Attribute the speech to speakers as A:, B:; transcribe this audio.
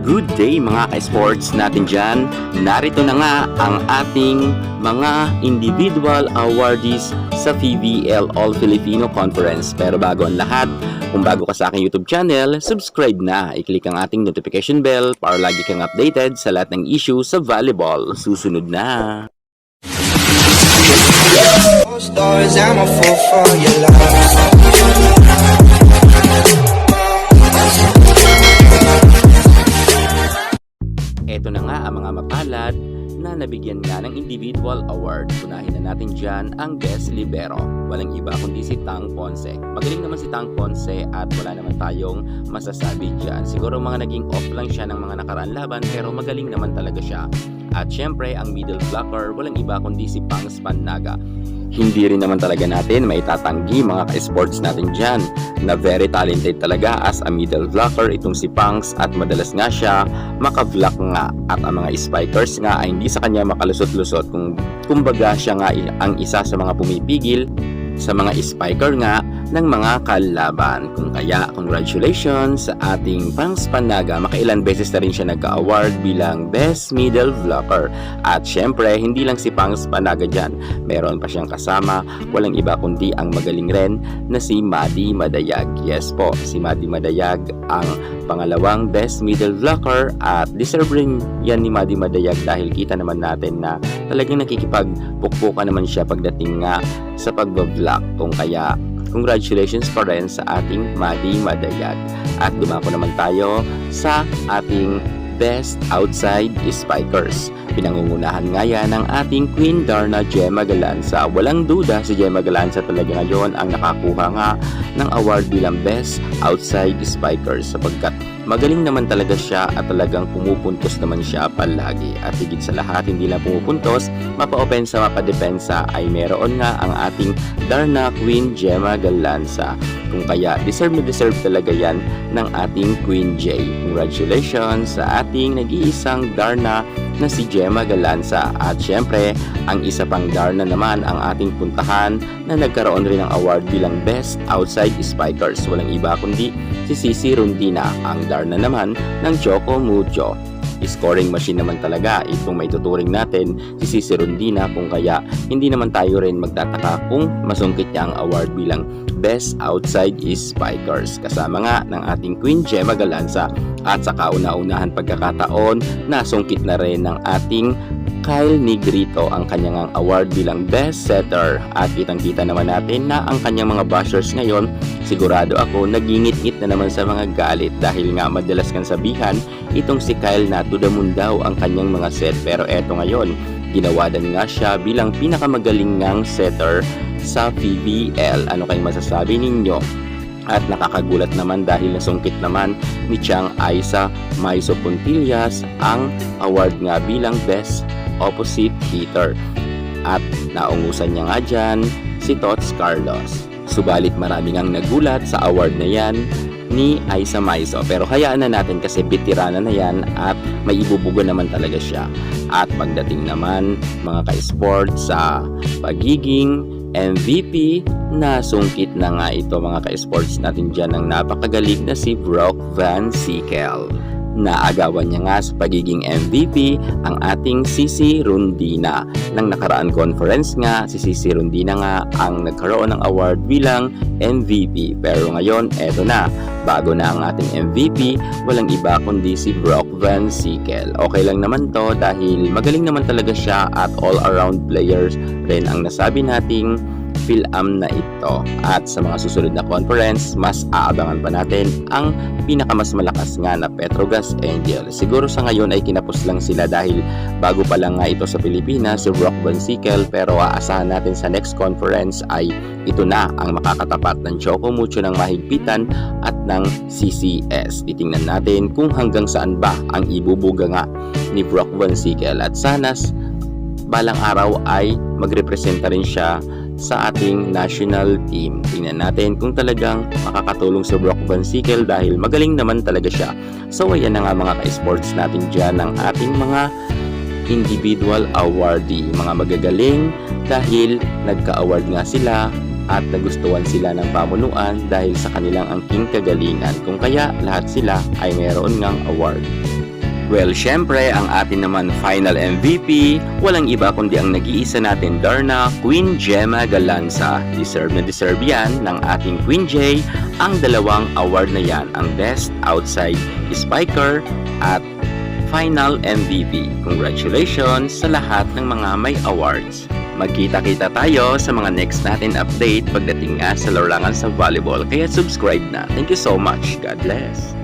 A: Good day mga ka-sports natin dyan. Narito na nga ang ating mga individual awardees sa PVL All Filipino Conference. Pero bago ang lahat, kung bago ka sa aking YouTube channel, subscribe na. I-click ang ating notification bell para lagi kang updated sa lahat ng issue sa volleyball. Susunod na!
B: Stories, I'm a fool for your love.
A: Ito na nga ang mga mapalad na nabigyan nga ng individual award. Unahin na natin dyan ang Best Libero. Walang iba kundi si Tang Ponce. Magaling naman si Tang Ponce at wala naman tayong masasabi dyan. Siguro mga naging off lang siya ng mga nakaraan laban pero magaling naman talaga siya. At syempre ang middle blocker, walang iba kundi si Pangs Pannaga. Hindi rin naman talaga natin maitatanggi mga ka-sports natin dyan na very talented talaga as a middle blocker itong si Pangs at madalas nga siya maka-block nga at ang mga spikers nga ay hindi sa kanya makalusot-lusot kumbaga siya nga ang isa sa mga pumipigil sa mga spiker nga ng mga kalaban. Kung kaya, congratulations sa ating Pangs Pannaga. Makailan beses na rin siya nagka-award bilang Best Middle Blocker. At syempre, hindi lang si Pangs Pannaga dyan. Meron pa siyang kasama, walang iba kundi ang magaling rin na si Madi Madayag. Yes po, si Madi Madayag ang pangalawang Best Middle Blocker at deserve rin yan ni Madi Madayag dahil kita naman natin na talagang nakikipagpukpukan naman siya pagdating nga sa pag-block. Kung kaya, congratulations pa rin sa ating Madi Madayag. At dumako naman tayo sa ating Best Outside Spikers. Pinangungunahan nga yan ng ating Queen Darna Gemma Galanza. Walang duda si Gemma Galanza talaga ngayon ang nakakuha nga ng award bilang Best Outside Spikers sapagkat magaling naman talaga siya at talagang pumupuntos naman siya palagi. At higit sa lahat, hindi lang pumupuntos, mapa-opensa, mapa-depensa ay meron nga ang ating Darna Queen Gemma Galanza. Kung kaya, deserve na deserve talaga yan ng ating Queen J. Congratulations sa ating nag-iisang Darna na si Gemma Galanza. At syempre, ang isa pang Darna naman ang ating puntahan na nagkaroon rin ng award bilang Best Outside Spikers. Walang iba kundi si Sisi Rondina, ang Darna naman ng Choco Mucho. Scoring machine naman talaga itong may tuturing natin si Sisi Rondina, kung kaya hindi naman tayo rin magtataka kung masungkit niya ang award bilang Best Outside Spikers kasama nga ng ating Queen Gemma Galanza. At sa kauna-unahan pagkakataon, nasungkit na rin ng ating Kyle Negrito ang kanyang award bilang Best Setter. At kitang-kita naman natin na ang kanyang mga bashers ngayon, sigurado ako nagingit-ngit na naman sa mga galit dahil nga madalas kang sabihan itong si Kyle na to the moon daw ang kanyang mga set. Pero eto ngayon, ginawadan nga siya bilang pinakamagaling ngang setter sa PVL. Ano kayong masasabi ninyo? At nakakagulat naman dahil nasungkit naman ni Chiang Aisa Maiso Puntillas ang award nga bilang Best Opposite Hitter. At naungusan niya nga dyan si Tots Carlos. Subalit marami ngang nagulat sa award na yan ni Aisa Maiso. Pero hayaan na natin kasi veterana na yan at may ibubuga naman talaga siya. At pagdating naman mga ka-sports sa pagiging MVP, nasungkit na nga ito mga ka-sports natin dyan ng napakagaling na si Brock Van Sickle. Naagawan niya nga sa pagiging MVP ang ating Sisi Rondina. Nang nakaraan conference nga, si Sisi Rondina nga ang nagkaroon ng award bilang MVP. Pero ngayon, eto na. Bago na ang ating MVP, walang iba kundi si Brock Van Sickle. Okay lang naman to dahil magaling naman talaga siya at all-around players rin ang nasabi nating PhilAm na ito. At sa mga susunod na conference, mas aabangan pa natin ang pinakamas malakas nga na Petrogas Angel. Siguro sa ngayon ay kinapos lang sila dahil bago pa lang nga ito sa Pilipinas si Brock Van Sickle, pero aasahan natin sa next conference ay ito na ang makakatapat ng Choco Mucho ng mahigpitan at ng CCS. Titingnan natin kung hanggang saan ba ang ibubuga nga ni Brock Van Sickle at sana balang araw ay magrepresenta rin siya sa ating national team. Tingnan natin kung talagang makakatulong si Brock Van Sickle dahil magaling naman talaga siya. So ayan na nga mga ka-sports natin dyan ng ating mga individual awardee. Mga magagaling dahil nagka-award nga sila at nagustuhan sila ng pamunuan dahil sa kanilang angking kagalingan. Kung kaya lahat sila ay mayroon ngang award. Well, syempre, ang atin naman final MVP, walang iba kundi ang nag-iisa natin Darna, Queen Gemma Galanza. Deserve na deserve yan ng ating Queen J ang dalawang award na yan, ang Best Outside Spiker at Final MVP. Congratulations sa lahat ng mga may awards. Magkita-kita tayo sa mga next natin update pagdating nga sa larangan sa volleyball. Kaya subscribe na. Thank you so much. God bless.